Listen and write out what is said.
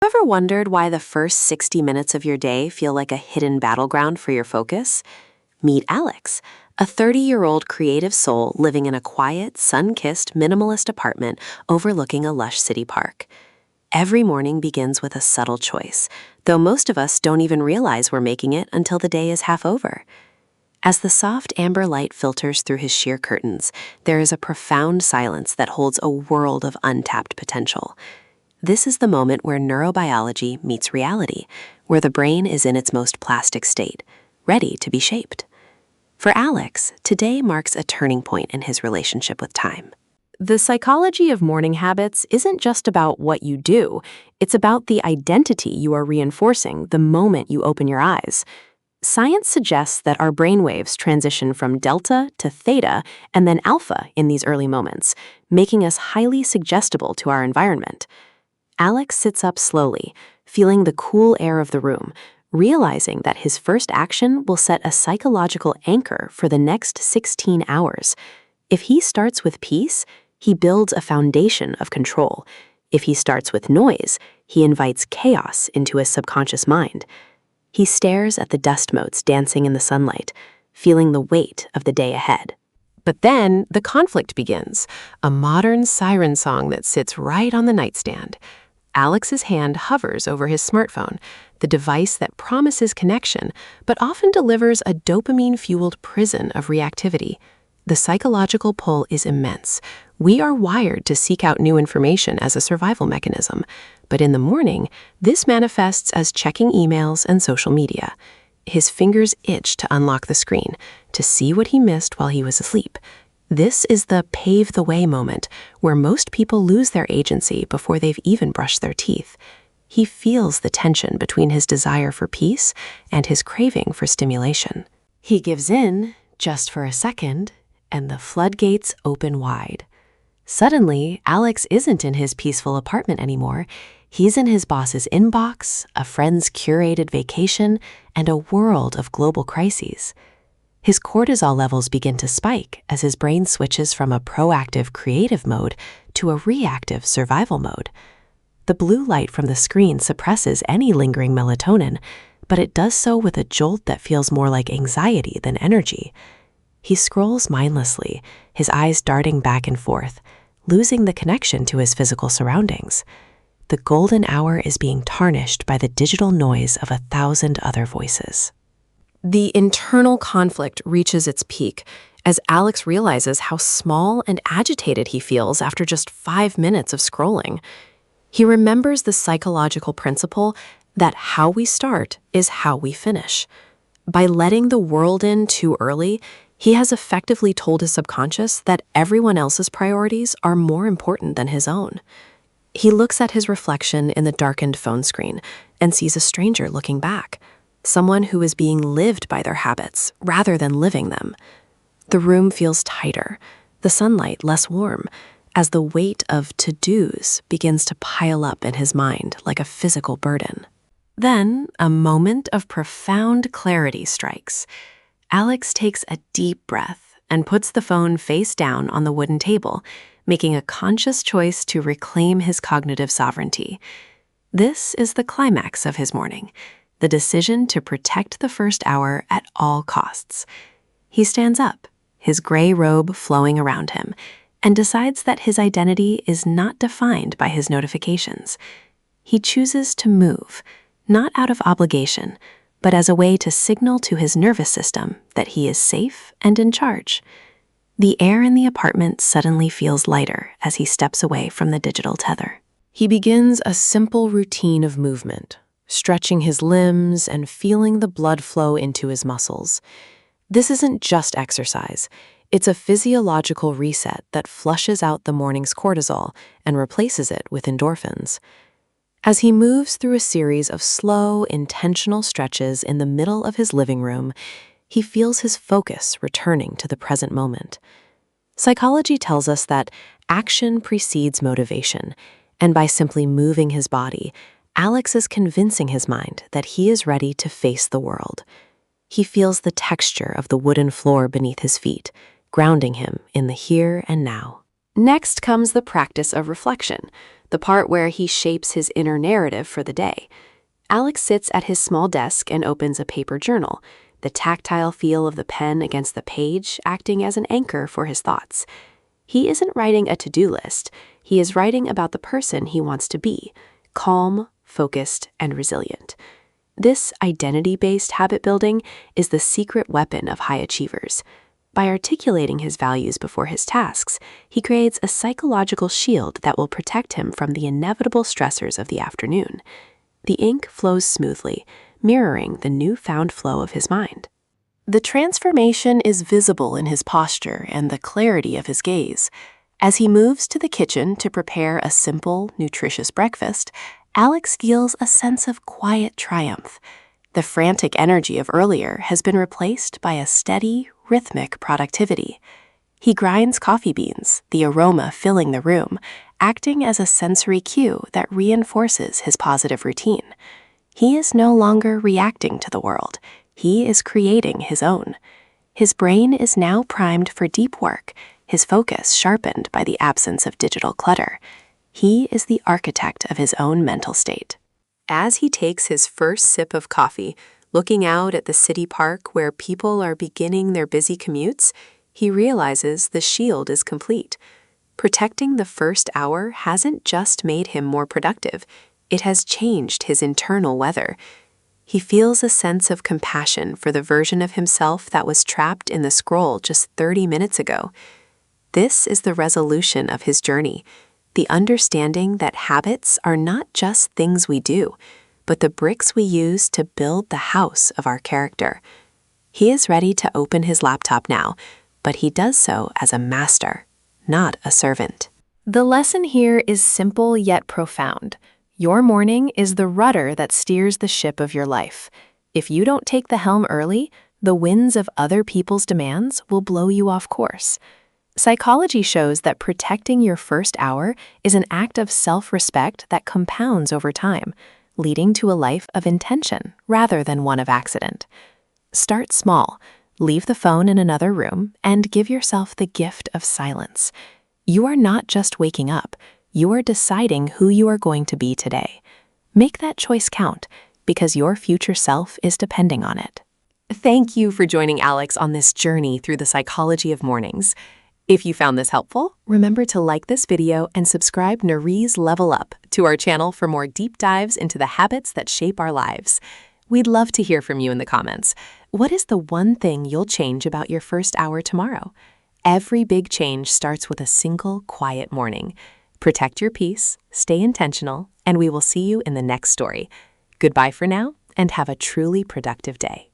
ever wondered why the first 60 minutes of your day feel like a hidden battleground for your focus? Meet Alex, a 30-year-old creative soul living in a quiet, sun-kissed, minimalist apartment overlooking a lush city park. Every morning begins with a subtle choice, though most of us don't even realize we're making it until the day is half over. As the soft amber light filters through his sheer curtains, there is a profound silence that holds a world of untapped potential. This is the moment where neurobiology meets reality, where the brain is in its most plastic state, ready to be shaped. For Alex, today marks a turning point in his relationship with time. The psychology of morning habits isn't just about what you do, it's about the identity you are reinforcing the moment you open your eyes. Science suggests that our brainwaves transition from delta to theta and then alpha in these early moments, making us highly suggestible to our environment. Alex sits up slowly, feeling the cool air of the room, realizing that his first action will set a psychological anchor for the next 16 hours. If he starts with peace, he builds a foundation of control. If he starts with noise, he invites chaos into his subconscious mind. He stares at the dust motes dancing in the sunlight, feeling the weight of the day ahead. But then the conflict begins, a modern siren song that sits right on the nightstand. Alex's hand hovers over his smartphone, the device that promises connection, but often delivers a dopamine-fueled prison of reactivity. The psychological pull is immense. We are wired to seek out new information as a survival mechanism, but in the morning, this manifests as checking emails and social media. His fingers itch to unlock the screen, to see what he missed while he was asleep. This is the pave the way moment, where most people lose their agency before they've even brushed their teeth. He feels the tension between his desire for peace and his craving for stimulation. He gives in, just for a second, and the floodgates open wide. Suddenly, Alex isn't in his peaceful apartment anymore. He's in his boss's inbox, a friend's curated vacation, and a world of global crises. His cortisol levels begin to spike as his brain switches from a proactive creative mode to a reactive survival mode. The blue light from the screen suppresses any lingering melatonin, but it does so with a jolt that feels more like anxiety than energy. He scrolls mindlessly, his eyes darting back and forth, losing the connection to his physical surroundings. The golden hour is being tarnished by the digital noise of 1,000 other voices. The internal conflict reaches its peak as Alex realizes how small and agitated he feels after just 5 minutes of scrolling. He remembers the psychological principle that how we start is how we finish. By letting the world in too early, he has effectively told his subconscious that everyone else's priorities are more important than his own. He looks at his reflection in the darkened phone screen and sees a stranger looking back, someone who is being lived by their habits rather than living them. The room feels tighter, the sunlight less warm, as the weight of to-dos begins to pile up in his mind like a physical burden. Then, a moment of profound clarity strikes. Alex takes a deep breath and puts the phone face down on the wooden table, making a conscious choice to reclaim his cognitive sovereignty. This is the climax of his morning, the decision to protect the first hour at all costs. He stands up, his gray robe flowing around him, and decides that his identity is not defined by his notifications. He chooses to move, not out of obligation, but as a way to signal to his nervous system that he is safe and in charge. The air in the apartment suddenly feels lighter as he steps away from the digital tether. He begins a simple routine of movement, stretching his limbs and feeling the blood flow into his muscles. This isn't just exercise. It's a physiological reset that flushes out the morning's cortisol and replaces it with endorphins. As he moves through a series of slow, intentional stretches in the middle of his living room, he feels his focus returning to the present moment. Psychology tells us that action precedes motivation, and by simply moving his body, Alex is convincing his mind that he is ready to face the world. He feels the texture of the wooden floor beneath his feet, grounding him in the here and now. Next comes the practice of reflection, the part where he shapes his inner narrative for the day. Alex sits at his small desk and opens a paper journal, the tactile feel of the pen against the page acting as an anchor for his thoughts. He isn't writing a to-do list. He is writing about the person he wants to be, calm, focused, and resilient. This identity-based habit building is the secret weapon of high achievers. By articulating his values before his tasks, he creates a psychological shield that will protect him from the inevitable stressors of the afternoon. The ink flows smoothly, mirroring the newfound flow of his mind. The transformation is visible in his posture and the clarity of his gaze. As he moves to the kitchen to prepare a simple, nutritious breakfast, Alex feels a sense of quiet triumph. The frantic energy of earlier has been replaced by a steady, rhythmic productivity. He grinds coffee beans, the aroma filling the room, acting as a sensory cue that reinforces his positive routine. He is no longer reacting to the world. He is creating his own. His brain is now primed for deep work, his focus sharpened by the absence of digital clutter. He is the architect of his own mental state. As he takes his first sip of coffee, looking out at the city park where people are beginning their busy commutes, he realizes the shield is complete. Protecting the first hour hasn't just made him more productive, it has changed his internal weather. He feels a sense of compassion for the version of himself that was trapped in the scroll just 30 minutes ago. This is the resolution of his journey, the understanding that habits are not just things we do, but the bricks we use to build the house of our character. He is ready to open his laptop now, but he does so as a master, not a servant. The lesson here is simple yet profound. Your morning is the rudder that steers the ship of your life. If you don't take the helm early, the winds of other people's demands will blow you off course. Psychology shows that protecting your first hour is an act of self-respect that compounds over time, leading to a life of intention rather than one of accident. Start small, leave the phone in another room, and give yourself the gift of silence. You are not just waking up, you are deciding who you are going to be today. Make that choice count, because your future self is depending on it. Thank you for joining Alex on this journey through the psychology of mornings. If you found this helpful, remember to like this video and subscribe Nari's Level Up to our channel for more deep dives into the habits that shape our lives. We'd love to hear from you in the comments. What is the one thing you'll change about your first hour tomorrow? Every big change starts with a single quiet morning. Protect your peace, stay intentional, and we will see you in the next story. Goodbye for now, and have a truly productive day.